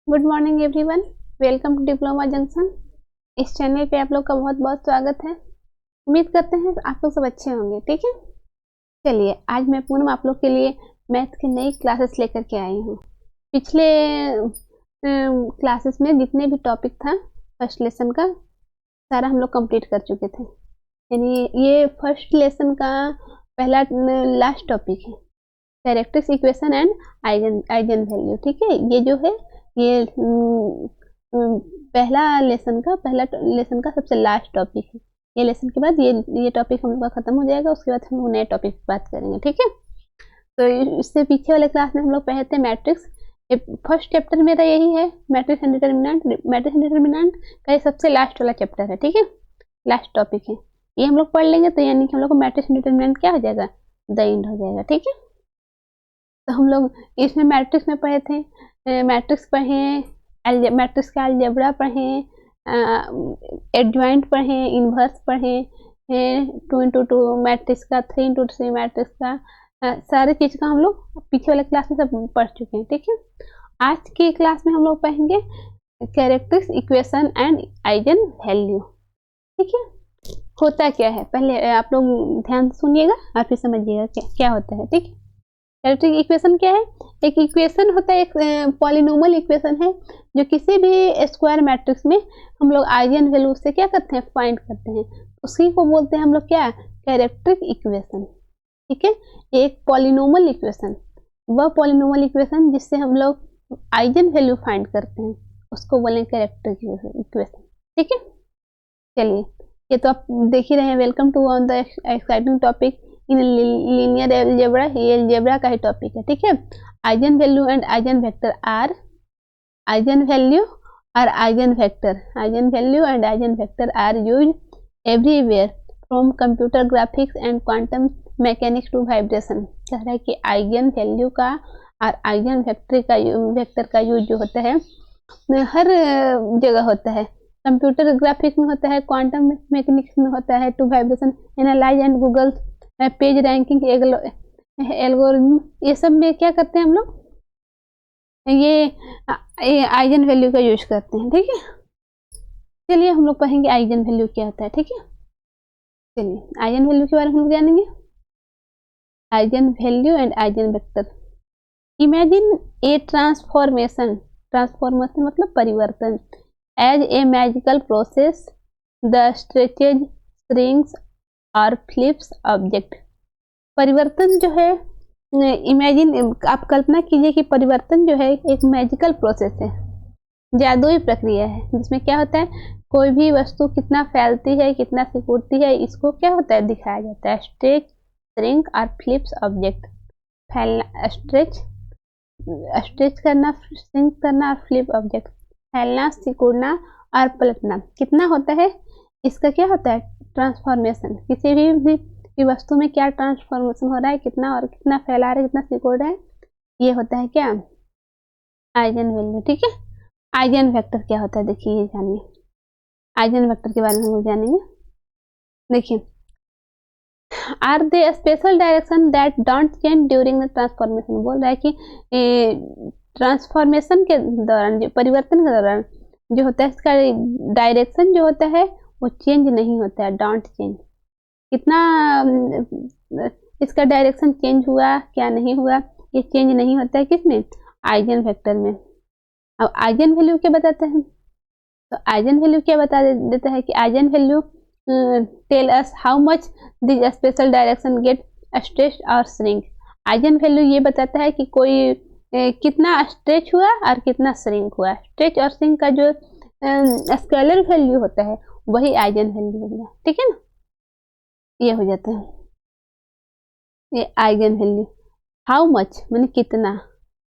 Good morning everyone, welcome to diploma junction. इस channel पे आप लोग का बहुत बहुत स्वागत है। उम्मीद करते हैं आप लोग सब अच्छे होंगे। ठीक है, चलिए आज मैं पूनम आप लोग के लिए मैथ की नई क्लासेस लेकर के आई हूँ। पिछले क्लासेस में जितने भी टॉपिक था फर्स्ट लेसन का सारा हम लोग कंप्लीट कर चुके थे। यानी ये फर्स्ट लेसन का पहला लास्ट टॉपिक है, characteristic equation and eigen value. ठीक है, ये जो है ये पहला लेसन का सबसे लास्ट टॉपिक है। ये लेसन के बाद ये टॉपिक हम लोग का खत्म हो जाएगा, उसके बाद हम लोग नए टॉपिक पे बात करेंगे। ठीक है, तो इससे पीछे वाले क्लास में हम लोग पढ़े थे मैट्रिक्स। फर्स्ट चैप्टर मेरा यही है, matrix and determinant. Matrix and determinant का ये सबसे लास्ट वाला चैप्टर है। ठीक है, लास्ट टॉपिक है, ये हम लोग पढ़ लेंगे तो यानी कि हम लोग को मैट्रिक्स एंड डिटरमिनेंट क्या हो जाएगा, द एंड हो जाएगा। ठीक है, तो हम लोग इसमें मैट्रिक्स में पढ़े थे, मैट्रिक्स पढ़े, मैट्रिक्स का अलजेब्रा पढ़े, एडजॉइंट पढ़े, इन्वर्स पढ़े, 2x2 मैट्रिक्स का, 3x3 मैट्रिक्स का, सारे चीज का हम लोग पीछे वाले क्लास में सब पढ़ चुके हैं। ठीक है, आज की क्लास में हम लोग पढ़ेंगे characteristic equation and eigen value. ठीक है, होता क्या है पहले आप लोग ध्यान से सुनिएगा और फिर समझिएगा क्या होता है। ठीक है, कैरेक्टरिस्टिक इक्वेशन क्या है? एक इक्वेशन होता है, एक पॉलिनोमियल इक्वेशन है जो किसी भी स्क्वायर मैट्रिक्स में हम लोग आइगन वैल्यू से क्या करते हैं, फाइंड करते हैं। उसी को बोलते हैं हम लोग क्या, कैरेक्टरिस्टिक इक्वेशन। ठीक है, एक पॉलिनोमियल इक्वेशन, वह पॉलिनोमियल इक्वेशन जिससे हम लोग आइगन वैल्यू फाइंड करते हैं उसको बोलेंगे कैरेक्टरिस्टिक इक्वेशन। ठीक है, चलिए ये तो आप देख ही रहे हैं। Welcome to on the exciting topic in linear algebra. ये अलजेब्रा का ही टॉपिक है। ठीक है, eigen value and eigen vector are, eigen value और eigen vector, eigen value and eigen vector are use everywhere from computer graphics and quantum mechanics to vibration. कह रहा है कि आइगन वैल्यू का और आइगन वेक्टर का यूज जो होता है हर जगह होता है। कंप्यूटर ग्राफिक्स में होता है, क्वांटम मैकेनिक्स में होता है, to vibration analyse and Google page ranking algorithm, ये सब में क्या करते हैं हम लोग, ये आइगन वैल्यू का यूज करते हैं। ठीक है, चलिए हम लोग पढ़ेंगे आइगन वैल्यू क्या होता है। ठीक है, चलिए आइगन वैल्यू के बारे में हम लोग जानेंगे, eigen value and eigen vector. Imagine a transformation, transformation मतलब परिवर्तन, as a magical process the stretches shrinks और फ्लिप्स ऑब्जेक्ट। परिवर्तन जो है, इमेजिन आप कल्पना कीजिए कि परिवर्तन जो है एक मैजिकल प्रोसेस है, जादुई प्रक्रिया है, जिसमें क्या होता है कोई भी वस्तु कितना फैलती है कितना सिकुड़ती है इसको क्या होता है दिखाया जाता है। स्ट्रेच श्रिंक और फ्लिप्स ऑब्जेक्ट, फैलना, स्ट्रेच करना, श्रिंक करना और फ्लिप ऑब्जेक्ट, फैलना, सिकुड़ना और पलटना कितना होता है, इसका क्या होता है ट्रांसफॉर्मेशन। किसी भी वस्तु में क्या ट्रांसफॉर्मेशन हो रहा है, कितना और कितना फैला रहा है, कितना सिकुड़ रहा है, ये होता है क्या, आइगन वैल्यू। ठीक है, आइगन वेक्टर क्या होता है देखिए, ये जानिए, आइगन वेक्टर के बारे में हम जानेंगे। देखिए, are they special direction that don't change during the transformation. बोल रहा है कि ट्रांसफॉर्मेशन के दौरान, जो परिवर्तन के दौरान जो होता है इसका डायरेक्शन जो होता है वो चेंज नहीं होता है, डोंट चेंज। कितना इसका डायरेक्शन चेंज हुआ क्या नहीं हुआ, ये चेंज नहीं होता है किसमें, आइगन वेक्टर में। अब आइगन वैल्यू क्या बताते हैं, तो आइगन वैल्यू क्या बता देता है कि eigen value tell us how much this special direction get stretch और श्रिंक। आइगन वैल्यू ये बताता है कि कोई कितना स्ट्रेच हुआ और कितना श्रिंक हुआ। स्ट्रेच और श्रिंक का जो स्केलर वैल्यू होता है वही आइगन वैल्यू हो गया। ठीक है ना, ये हो जाता है ये आइगन वैल्यू। हाउ मच माने कितना,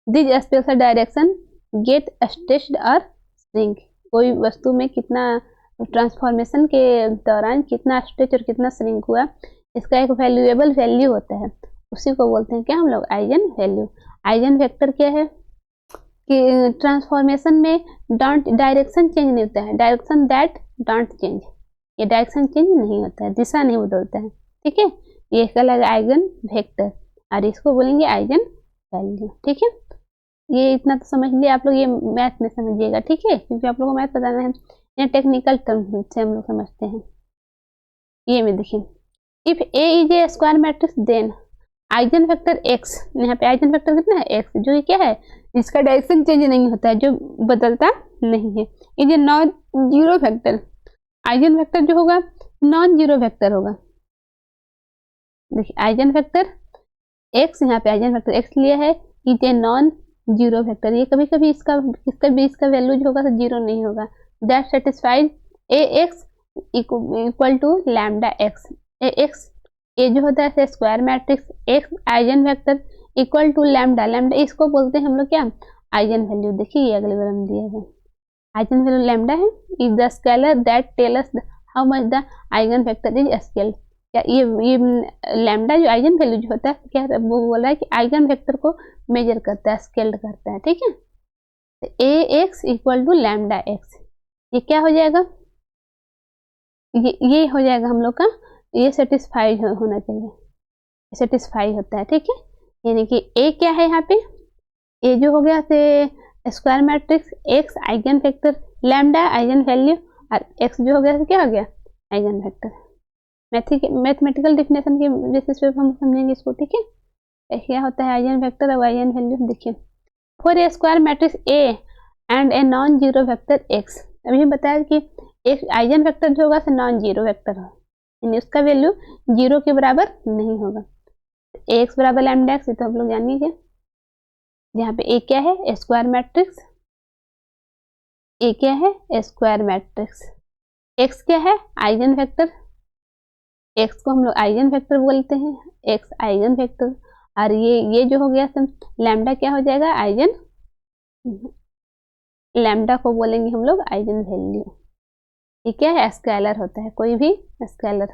this special direction get stretched और श्रिंक, कोई वस्तु में कितना ट्रांसफॉर्मेशन के दौरान कितना स्ट्रेच और कितना श्रिंक हुआ, इसका एक वैल्यूएबल वैल्यू होता है, उसी को बोलते हैं क्या हम लोग, आइगन वैल्यू। आइगन वेक्टर क्या है कि ट्रांसफॉर्मेशन में डोंट डायरेक्शन चेंज नहीं होता है, डायरेक्शन दैट डोंट चेंज, ये डायरेक्शन चेंज नहीं होता है, दिशा नहीं बदलता है। ठीक है, ये कहलाएगा आइगन वेक्टर और इसको बोलेंगे आइगन वैल्यू। ठीक है, ये इतना तो समझ लिया आप लोग, ये मैथ में समझिएगा, ठीक है, क्योंकि आप लोगों को मैथ बताना है, ये टेक्निकल टर्म से हम लोग समझते हैं। ये में देखिए, if A is a square matrix then eigen vector X, यहाँ पे आइगन वेक्टर कितना है एक्स, जो ये क्या है, इसका डायरेक्शन चेंज नहीं होता है, जो बदलता नहीं है, is a non zero vector. Eigen vector जो होगा नॉन जीरो वेक्टर होगा। देखिए आइगन वेक्टर एक्स, यहाँ पे आइगन वेक्टर एक्स लिया है, is a non zero vector, ये कभी कभी इसका वैल्यू जो होगा तो जीरो नहीं होगा। That satisfied A X equal to lambda X, A X A जो होता है square matrix X eigen vector equal to lambda, lambda इसको बोलते हैं हम लोग क्या, आइगन वैल्यू। देखिए ये अगले बार हम दिया है, आइगन वैल्यू लैम्डा है, is the scalar that tell us how much the eigen vector is scaled. क्या ये लैम्डा जो आइगन वैल्यू जो होता है, क्या वो बोल रहा है कि आइगन वेक्टर को मेजर करता है, स्केल्ड करता है, ठीक है। तो A X equal to lambda X, ये क्या हो जाएगा, ये हो जाएगा हम लोग का, ये सेटिस्फाइड होना चाहिए, सेटिस्फाई होता है, ठीक है। यानी कि ए क्या है यहाँ पे, ए जो हो गया से square matrix X eigen vector lambda eigen value, और एक्स जो हो गया तो क्या हो गया आइगन वेक्टर। मैथमेटिकल डिफिनेशन के बेसिस पे हम समझेंगे इसको, ठीक है। क्या होता है आइगन वेक्टर और आइगन वैल्यू। देखिए for a square matrix A and a non zero vector x, अभी हम बताया कि एक आइगन वेक्टर जो होगा नॉन जीरो वेक्टर हो, यानी उसका वैल्यू जीरो के बराबर नहीं होगा। एक्स बराबर लैम्डा एक्स, तो हम लोग जानिए, यहाँ पे ए क्या है स्क्वायर मैट्रिक्स, ए क्या है स्क्वायर मैट्रिक्स, एक्स क्या है आइगन वेक्टर, एक्स को हम लोग आइगन वेक्टर बोलते हैं, एक्स आइगन वेक्टर, और ये जो हो गया लैम्डा क्या हो जाएगा आइगन, लैम्डा को बोलेंगे हम लोग आइगन वैल्यू। ये क्या है स्केलर होता है, कोई भी स्केलर,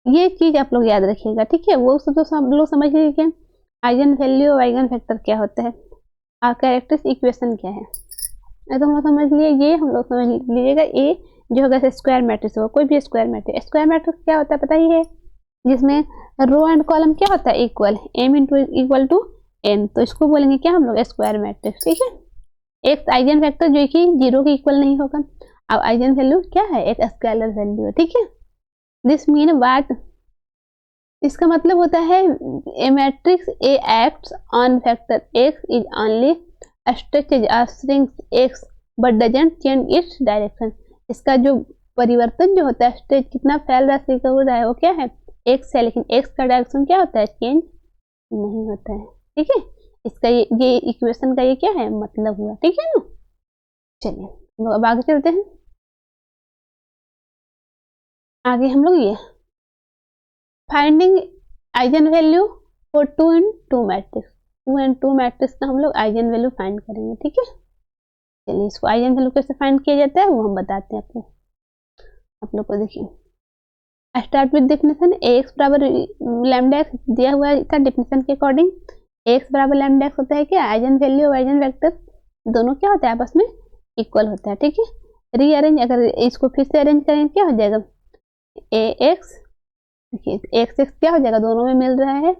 ये चीज आप लोग याद रखिएगा, ठीक है। वो तो सब लोग समझ लीजिए आइगन वैल्यू और आइगन वेक्टर क्या होता है और कैरेक्टरिस्टिक इक्वेशन क्या है, तो हम लोग समझ लिए, ये हम लोग समझ लीजिएगा। ए जो होगा स्क्वायर मैट्रिक्स होगा, कोई भी स्क्वायर मैट्रिक्स, स्क्वायर मैट्रिक्स क्या होता है पता ही है, जिसमें रो एंड कॉलम क्या होता है equal, M into equal to N, तो इसको बोलेंगे क्या हम लोग स्क्वायर मैट्रिक्स, ठीक है। एक आइगन वेक्टर जो कि जीरो के इक्वल नहीं होगा, अब आइगन वैल्यू क्या है एक स्केलर वैल्यू है, ठीक है। दिस मीन व्हाट, इसका मतलब होता है A matrix A acts on vector X is only stretches और shrinks X but doesn't change its direction, इसका जो परिवर्तन जो होता है स्ट्रेच कितना फैल रहा है हो रहा है वो क्या है एक्स है, लेकिन एक्स का डायरेक्शन क्या होता है चेंज नहीं होता है, ठीक है। इसका ये इक्वेशन का ये क्या है मतलब हुआ, ठीक है ना। चलिए हम लोग अब आगे चलते हैं, आगे हम लोग ये finding eigen value for 2 in 2 matrix, 2 and 2 matrix का हम लोग आइगन वैल्यू फाइंड करेंगे, ठीक है। चलिए इसको आइगन वैल्यू कैसे फाइंड किया जाता है वो हम बताते हैं आप लोग को। देखिए स्टार्ट विद डेफिनेशन, एक्स बराबर लैम्डा एक्स दिया हुआ था डेफिनेशन के अकॉर्डिंग, एक्स बराबर लैम्डा एक्स होता है क्या आइगन वैल्यू और आइगन वेक्टर दोनों क्या होता है आपस में इक्वल होता है, ठीक है। रीअरेंज, अगर इसको फिर से अरेंज करेंगे क्या हो जाएगा ए एक्स, देखिए एक्स एक्स क्या हो जाएगा दोनों में मिल रहा है,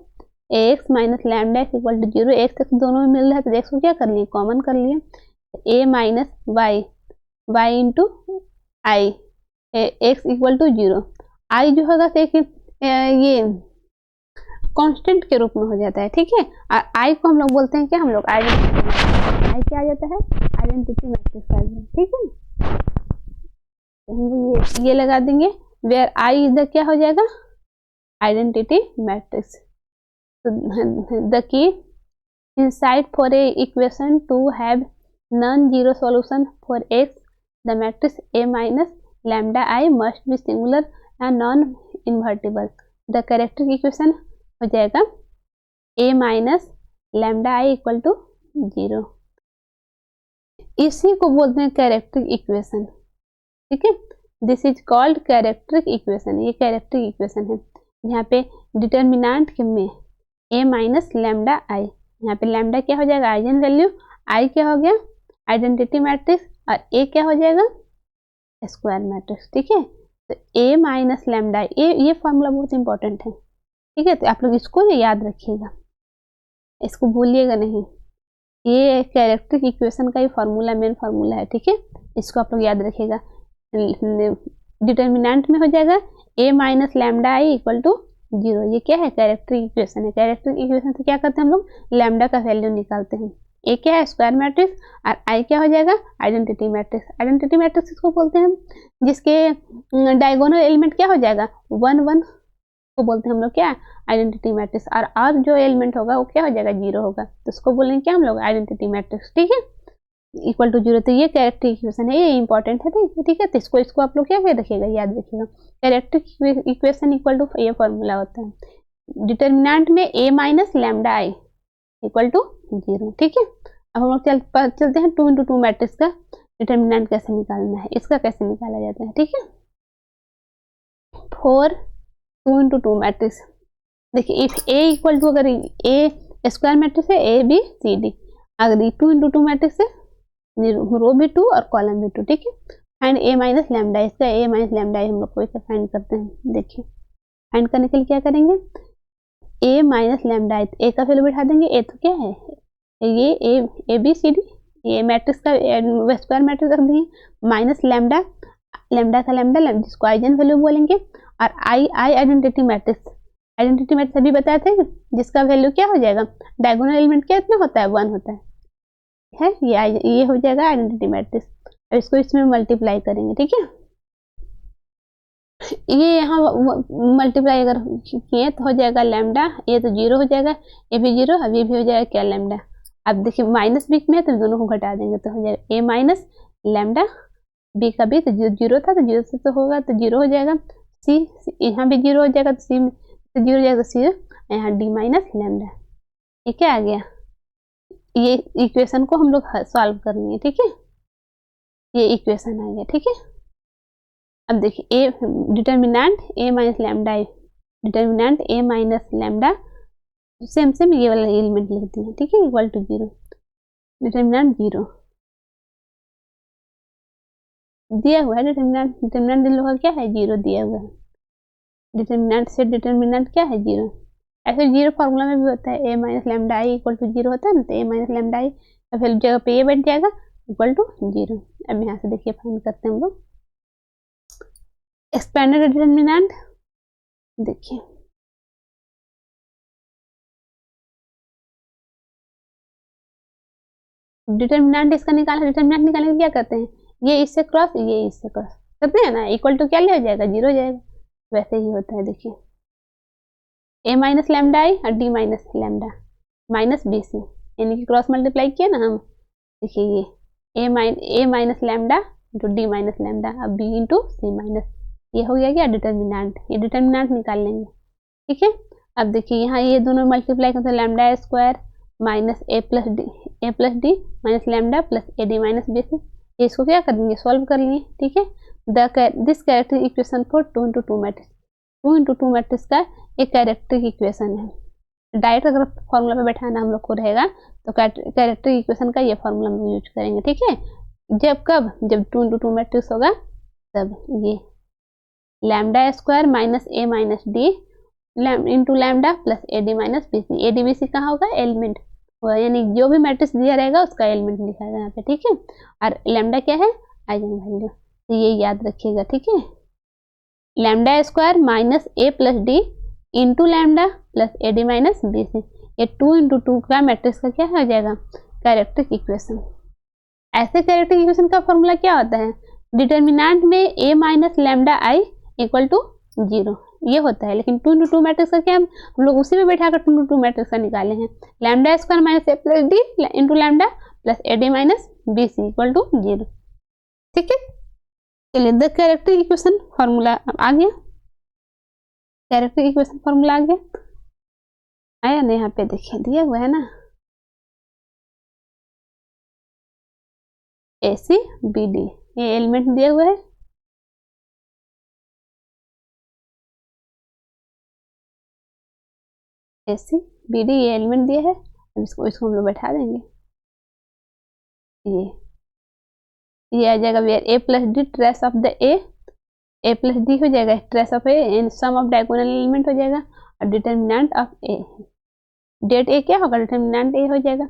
X minus lambda X equal to zero, X X दोनों में मिल रहा है तो एक्स को क्या कर लिए कॉमन कर लिए, A minus Y, Y into I, X equal to zero, I जो होगा तो ये कांस्टेंट के रूप में हो जाता है, ठीक है। और आई को हम लोग बोलते हैं क्या हम लोग आइडेंटिटी, आई क्या आ जाता है आइडेंटिटी मैट्रिक्स, ठीक है। हम ये लगा देंगे वेयर आई इधर क्या हो जाएगा identity matrix. The key inside for a equation to have non-zero solution for x, the matrix A minus lambda I must be singular and non-invertible. The characteristic equation हो जाएगा A minus lambda I equal to 0, इसी को बोलते हैं characteristic equation, ठीक है। This is called characteristic equation, ये characteristic equation है। यहाँ पे डिटर्मिनेंट में A माइनस लैम्डा आई, यहाँ पे लैम्डा क्या हो जाएगा आइगन वैल्यू, आई क्या हो गया आइडेंटिटी मैट्रिक्स और ए क्या हो जाएगा स्क्वायर मैट्रिक्स, ठीक है। तो ए माइनस लैम्डा ये फॉर्मूला बहुत इंपॉर्टेंट है, ठीक है। तो आप लोग इसको याद रखिएगा, इसको भूलिएगा नहीं। ये कैरेक्टरिस्टिक इक्वेशन का ही फार्मूला मेन फार्मूला है, ठीक है, इसको आप लोग याद रखिएगा। डिटर्मिनेंट में हो जाएगा a minus lambda I equal to 0। ये क्या है, कैरेक्टरिस्टिक इक्वेशन है। कैरेक्टरिस्टिक इक्वेशन से क्या करते हैं हम लोग, लैम्डा का वैल्यू निकालते हैं। ए क्या है, स्क्वायर मैट्रिक्स, और आई क्या हो जाएगा, आइडेंटिटी मैट्रिक्स। आइडेंटिटी मैट्रिक्स इसको बोलते हैं जिसके डायगोनल एलिमेंट क्या हो जाएगा, 1 1 को बोलते हैं हम लोग क्या, आइडेंटिटी मैट्रिक्स। और जो एलिमेंट होगा वो क्या हो जाएगा, 0 होगा, तो उसको बोलेंगे क्या हम लोग, आइडेंटिटी मैट्रिक्स, ठीक है, इक्वल टू 0। तो ये कैरेक्टरिस्टिक इक्वेशन है, ये इंपॉर्टेंट है, ठीक है। तो इसको आप लोग क्या रखिएगा, याद रखिएगा। कैरेक्टरिस्टिक इक्वेशन इक्वल टू ये फॉर्मूला होता है। डिटर्मिनेंट में a minus lambda I equal to 0, ठीक है। अब हम लोग चलते हैं 2 × 2 मैट्रिक्स का डिटर्मिनेंट कैसे निकालना है, इसका कैसे निकाला जाता है, ठीक है। 4 2 × 2 मैट्रिक्स, देखिए इफ a इक्वल टू, अगर a स्क्वायर मैट्रिक्स है a b c d, अगर 2 × 2 मैट्रिक्स है, रो भी 2 और कॉलम भी 2, ठीक है। फाइंड a माइनस लैम्डा, इसका a माइनस लैम्डा हम लोग को फाइंड करते हैं। देखिए फाइंड करने के लिए क्या करेंगे, a माइनस लैम्डा, a का वैल्यू बैठा देंगे। a तो क्या है, ये a b c d, ये मैट्रिक्स का स्क्वायर मैट्रिक्स रख देंगे, माइनस लैम्डा, लैम्डा का लैम्डा जिसको आइगन वैल्यू बोलेंगे, और आई आइडेंटिटी मैट्रिक्स। आइडेंटिटी मैट्रिक्स अभी बताए थे जिसका वैल्यू क्या हो जाएगा, डायगोनल एलिमेंट क्या इतना होता है, 1 होता है, ये हो जाएगा आइडेंटिटी मैट्रिक्स। अब इसको इसमें मल्टीप्लाई करेंगे, ठीक है। ये यहाँ मल्टीप्लाई अगर किए तो हो जाएगा लैम्डा, ये तो 0 हो जाएगा, ये भी 0, अब ये भी हो जाएगा क्या, लैम्डा। अब देखिए माइनस बीच में है तो दोनों को घटा देंगे, तो हो जाएगा a माइनस लैम्डा, b का b तो 0 था, तो 0 से तो होगा, तो 0 हो जाएगा। c यहाँ भी 0 हो जाएगा, तो c तो 0 हो जाएगा, तो c यहाँ d माइनस लैम्डा। ये क्या आ गया, ये इक्वेशन को हम लोग सॉल्व कर लेंगे, ठीक है। ये इक्वेशन आ गया, ठीक है। अब देखिए a determinant a minus lambda, determinant a minus lambda, same ये वाला एलिमेंट लिखते हैं, ठीक है, इक्वल टू 0। डिटर्मिनेंट 0 दिया हुआ है, डिटर्मिनेंट इन लोगों का क्या है, 0 दिया हुआ है। डिटर्मिनेंट से डिटर्मिनेंट क्या है, 0। ऐसे 0 फार्मूला में भी होता है, a minus lambda I equal to 0 होता है ना, तो a माइनस लैम्डा आई तो फिर जगह पे ये बैठ जाएगा इक्वल टू 0। अब यहाँ से देखिए फाइंड करते हैं हम लोग एक्सपेंडेड डिटर्मिनेंट। देखिए डिटर्मिनेंट इसका निकालना, डिटर्मिनेंट निकालने के क्या करते हैं, ये इससे क्रॉस, ये इससे क्रॉस करते हैं ना, इक्वल टू क्या ले जाएगा, 0 हो जाएगा। वैसे ही होता है, देखिए a माइनस लैम्डा आई और d minus lambda minus B C, यानी कि क्रॉस मल्टीप्लाई किया ना हम। देखिए ये a minus lambda into D minus lambda, अब b इंटू सी माइनस, ये हो गया क्या, डिटर्मिनेंट। ये डिटर्मिनेंट निकाल लेंगे, ठीक है। अब देखिए यहाँ ये दोनों मल्टीप्लाई करते हैं, lambda square minus a plus D minus lambda plus A D minus B C, इसको क्या कर देंगे, सॉल्व कर लेंगे, ठीक है। This characteristic equation for 2 × 2 matrix, 2 × 2 matrix का एक कैरेक्टरिस्टिक इक्वेशन है। डायरेक्ट अगर फॉर्मूला पे बैठाना हम लोग को रहेगा तो कैरेक्टरिस्टिक इक्वेशन का ये फॉर्मूला हम यूज करेंगे, ठीक है। जब 2 × 2 मैट्रिक्स होगा तब ये lambda square minus a minus D into lambda plus A D minus B C. A D B C कहाँ होगा, एलिमेंट होगा, यानी जो भी मैट्रिक्स दिया रहेगा उसका एलिमेंट लिखा है यहाँ पे, ठीक है। और लैम्डा क्या है, आइगन वैल्यू, तो ये याद रखिएगा, ठीक है। Lambda square minus a plus D into lambda plus A D minus B C, ये 2 × 2 का मैट्रिक्स का क्या हो जाएगा, कैरेक्टरिस्टिक इक्वेशन। ऐसे कैरेक्टरिस्टिक इक्वेशन का फॉर्मूला क्या होता है, डिटर्मिनेंट में a minus lambda I equal to 0, ये होता है। लेकिन 2 × 2 मैट्रिक्स का क्या हम लोग उसी में बैठा कर 2 × 2 मैट्रिक्स का निकाले हैं, lambda square minus a plus D into lambda plus A D minus B C equal to 0, ठीक है। चलिए द कैरेक्टरिस्टिक इक्वेशन फॉर्मूला आ गया, कैरेक्टरिस्टिक इक्वेशन फॉर्मूला आ गया, आया ना, यहाँ पे देखिए दिया हुआ है ना, ए सी बी डी, ये एलिमेंट दिया हुआ है, ए सी बी डी ये एलिमेंट दिया है। अब इसको हम लोग बैठा देंगे, ये आ जाएगा where a plus D trace of the a plus D हो जाएगा, trace of a in sum of diagonal element हो जाएगा, और determinant of a, det a क्या होगा, डिटर्मिनेंट a हो जाएगा।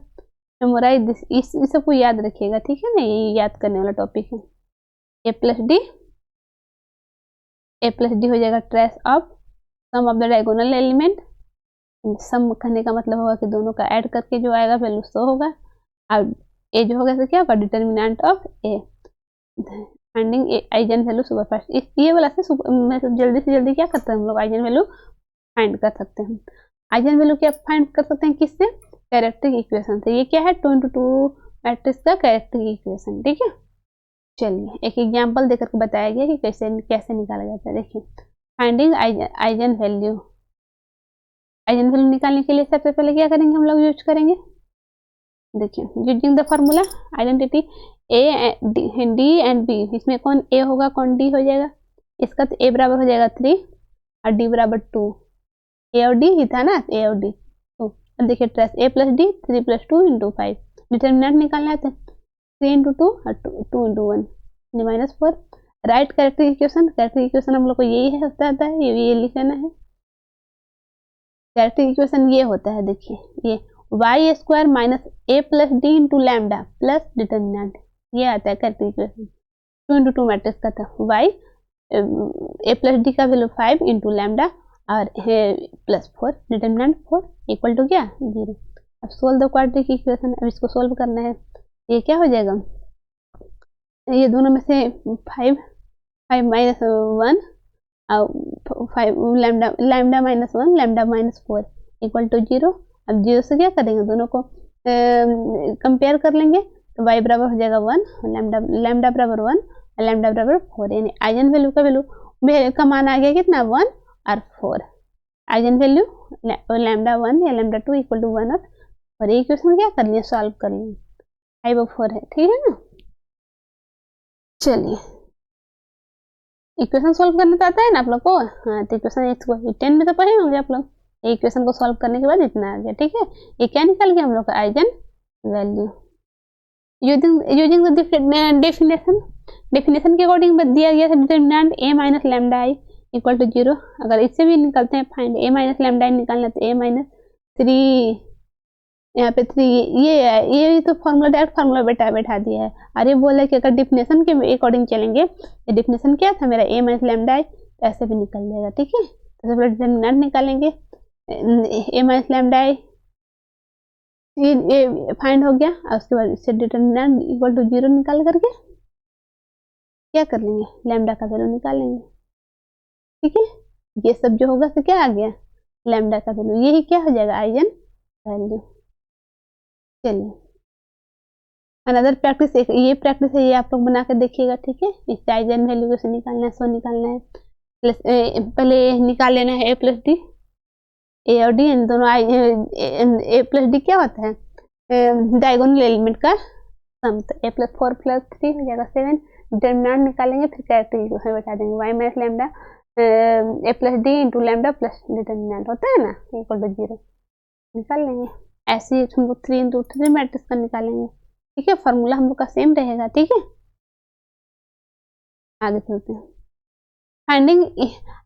मेमोराइज दिस, इस सबको याद रखिएगा, ठीक है ना, ये याद करने वाला टॉपिक है। ए प्लस डी हो जाएगा trace of sum of the diagonal element. Sum करने का मतलब होगा कि दोनों का ऐड करके जो आएगा वैल्यू 100 होगा। और ए जो होगा तो क्या होगा, determinant of A, finding eigen value super fast. ये वाला से मतलब जल्दी से जल्दी क्या करते हैं हम लोग, आइजन वैल्यू फाइंड कर सकते हैं। आइजन वैल्यू क्या फाइंड कर सकते हैं, किससे, कैरेक्टरिस्टिक इक्वेशन से। ये क्या है, 2 × 2 मैट्रिक्स का कैरेक्टरिस्टिक इक्वेशन, ठीक है। चलिए एक एग्जांपल देकर के बताया गया कि कैसे कैसे निकाला जाता है। देखिए फाइंडिंग आइजन वैल्यू निकालने के लिए सबसे पहले क्या करेंगे, हम लोग यूज करेंगे, देखिए using the formula identity A D and B, इसमें कौन ए होगा कौन डी हो जाएगा, इसका तो ए बराबर हो जाएगा 3 और डी बराबर 2, ए और डी ही था ना, ए और डी 2। अब देखिए ट्रेस ए प्लस डी 3 + 2 × 5, डिटर्मिनेंट निकालना है तो 3 × 2 और 2 × 1 -4। राइट कैरेक्टरिस्टिक इक्वेशन हम लोग को यही होता है, ये लिख लेना है। कैरेक्टरिस्टिक इक्वेशन ये होता है, देखिए ये y² - a + d × lambda plus determinant, ये आता है कैरेक्टरिस्टिक इक्वेशन। 2 × 2 मैट्रिक्स का था, y a + d का वैल्यू 5 × लैम्डा और +4, डिटर्मिनेंट 4 इक्वल टू क्या 0। अब सोल्व द क्वाड्रेटिक इक्वेशन, अब इसको सोल्व करना है। ये क्या हो जाएगा, ये दोनों में से 5 -1 5 लैम्डा -1 लैम्डा -4 इक्वल टू 0। अब 0 से क्या करेंगे, दोनों को कंपेयर कर लेंगे तो y बराबर हो जाएगा 1, लैम्डा बराबर 1 और लैम्डा बराबर 4, यानी आइजन वैल्यू का मान आ गया कितना 1 और 4। आइजन वैल्यू लैम्डा 1 या लैम्डा 2 इक्वल टू 1 और ये इक्वेशन क्या कर लिए, सॉल्व कर लिए, 5 और 4 है, ठीक है ना। चलिए इक्वेशन सॉल्व करना चाहते हैं ना आप लोग को, हाँ तो इक्वेशन 10 में तो पढ़े होंगे आप लोग। इक्वेशन को सॉल्व करने के बाद इतना आ गया, ठीक है। ये क्या निकल गया हम लोग का, eigen value. Using the definition के अकॉर्डिंग दिया गया था, डिटर्मिनेंट a - लैम्डा i = 0। अगर इससे भी निकलते हैं, फाइंड a - लैम्डा i निकालना तो a - 3, यहाँ पे 3 ये तो फॉर्मूला डायरेक्ट फॉर्मूला बैठा दिया है। अरे बोला कि अगर डेफिनेशन के अकॉर्डिंग चलेंगे, तो डेफिनेशन क्या था मेरा a - लैम्डा i, तो ऐसे भी निकल जाएगा, ठीक है। तो सबसे पहले डिटर्मिनेंट निकालेंगे, a - लैम्डा i ये फाइंड हो गया, और उसके बाद इससे डिटर्मिनेंट इक्वल टू 0 निकाल करके क्या कर लेंगे, लैम्डा का वैल्यू निकाल लेंगे, ठीक है। ये सब जो होगा तो क्या आ गया, लैम्डा का वैल्यू, यही क्या हो जाएगा, आइजन वैल्यू। चलिए अनदर प्रैक्टिस, ये प्रैक्टिस है, ये आप लोग बना के देखिएगा, ठीक है। इससे आइजन वैल्यू कैसे निकालना है, 100 निकालना है। पहले निकाल लेना है a + d, ए और डी इन दोनों a + d क्या होता है, डायगोनल एलिमेंट का सम, तो a + 4 + 3 हो जाएगा 7। डिटर्मिनेंट निकालेंगे, फिर कैरेक्टरिस्टिक इक्वेशन बैठा देंगे, y - lambda a + d × lambda plus determinant होता है ना इक्वल टू 0, निकाल लेंगे। ऐसे ही हम लोग 3 × 3 मैट्रिक्स का निकालेंगे, ठीक है। फॉर्मूला हम लोग का सेम रहेगा, ठीक है। आगे चलते हैं, finding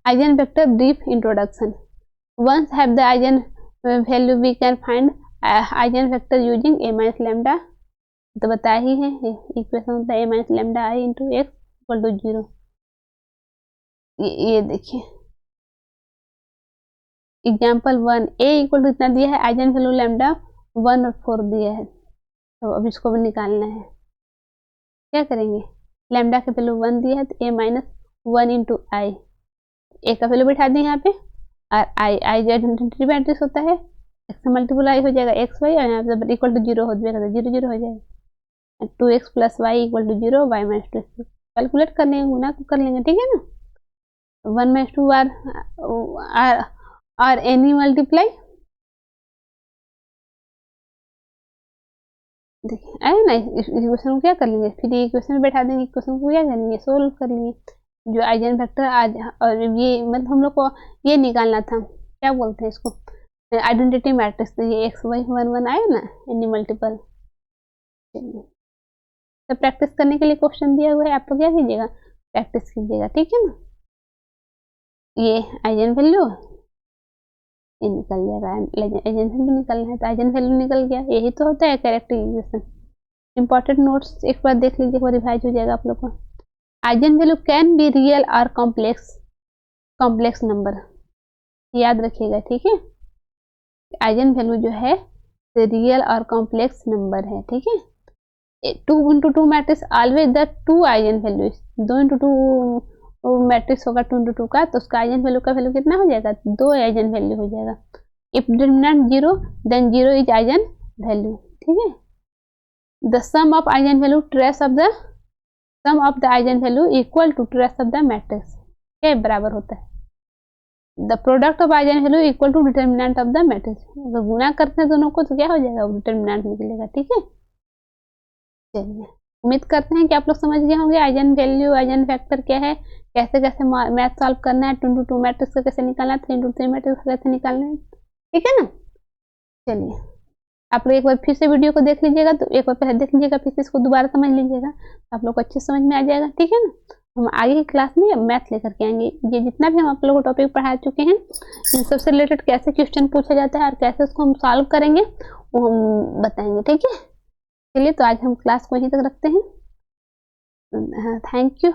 eigen vector brief introduction. Once have the eigen value, we can find eigen vector using a - lambda, तो बताया ही है, इक्वेशन होता है a - lambda i × x = 0। ये देखिए एग्जाम्पल 1, a = इतना दिया है, आइजन वैल्यू लैम्डा 1 और 4 दिया है, तो अब इसको भी निकालना है। क्या करेंगे, लैम्डा का वैल्यू 1 दिया है तो a - 1 × i, a का वैल्यू बैठा दें यहाँ पे, और आई आइडेंटिटी मैट्रिक्स होता है, x से मल्टीप्लाई हो जाएगा x y, और यहाँ पे इक्वल टू 0 हो जाएगा, तो 0 0 हो जाएगा, 2x + y = 0, y - 2x calculate कर लेंगे, गुना कर लेंगे, ठीक है ना। 1 - 2 आर एनी मल्टीप्लाई, देखिए आए ना, इक्वेशन को क्या कर लेंगे, फिर ये इक्वेशन में बैठा देंगे, इक्वेशन को क्या करेंगे, सोल्व कर लेंगे। जो आइजन वेक्टर आज, और ये मतलब हम लोग को ये निकालना था, क्या बोलते हैं इसको, आइडेंटिटी मैट्रिक्स, तो ये x y 1 1 आया ना, एनी मल्टीपल। तो प्रैक्टिस करने के लिए क्वेश्चन दिया हुआ है, आप लोग क्या कीजिएगा, प्रैक्टिस कीजिएगा, ठीक है ना। ये आइजन वैल्यू ये निकल जाएगा, आइजन वैल्यू निकलना है तो आइजन वैल्यू निकल गया। यही तो होता है कैरेक्टराइजेशन। इंपॉर्टेंट नोट्स एक बार देख लीजिए, एक बार रिवाइज हो जाएगा आप लोग को। Eigen value can be real और कॉम्प्लेक्स नंबर, याद रखिएगा, ठीक है। आइजन वैल्यू जो है रियल और कॉम्प्लेक्स नंबर है, ठीक है। 2 × 2 matrix always the 2 eigen values, 2 × 2 matrix होगा 2 × 2 का, तो उसका आइजन वैल्यू का वैल्यू कितना हो जाएगा, 2 आइजन वैल्यू हो जाएगा। If determinant 0 then 0 is eigen value, ठीक है। The sum of eigen value trace of the eigen value equal to trace of the matrix के बराबर होता है। The product of eigen value equal to determinant of the matrix, अगर गुना करते हैं दोनों को तो क्या हो जाएगा, डिटरमिनेंट निकलेगा, ठीक है। चलिए, उम्मीद करते हैं कि आप लोग समझ गए होंगे आइजन वैल्यू, आइजन फैक्टर क्या है, कैसे कैसे मैथ सॉल्व करना है, 2 × 2 मैट्रिक्स का कैसे निकालना है, 3 × 3 मैट्रिक्स का कैसे निकालना है, ठीक है ना। चलिए, आप लोग एक बार फिर से वीडियो को देख लीजिएगा, तो एक बार पहले देख लीजिएगा, फिर से इसको दोबारा समझ लीजिएगा, तो आप लोग को अच्छे समझ में आ जाएगा, ठीक है ना। हम आगे की क्लास में मैथ लेकर के आएंगे। ये जितना भी हम आप लोगों को टॉपिक पढ़ा चुके हैं, इन सबसे रिलेटेड कैसे क्वेश्चन पूछा जाता है और कैसे उसको हम सॉल्व करेंगे वो हम बताएंगे, ठीक है। चलिए, तो आज हम क्लास को यहीं तक रखते हैं। Thank you.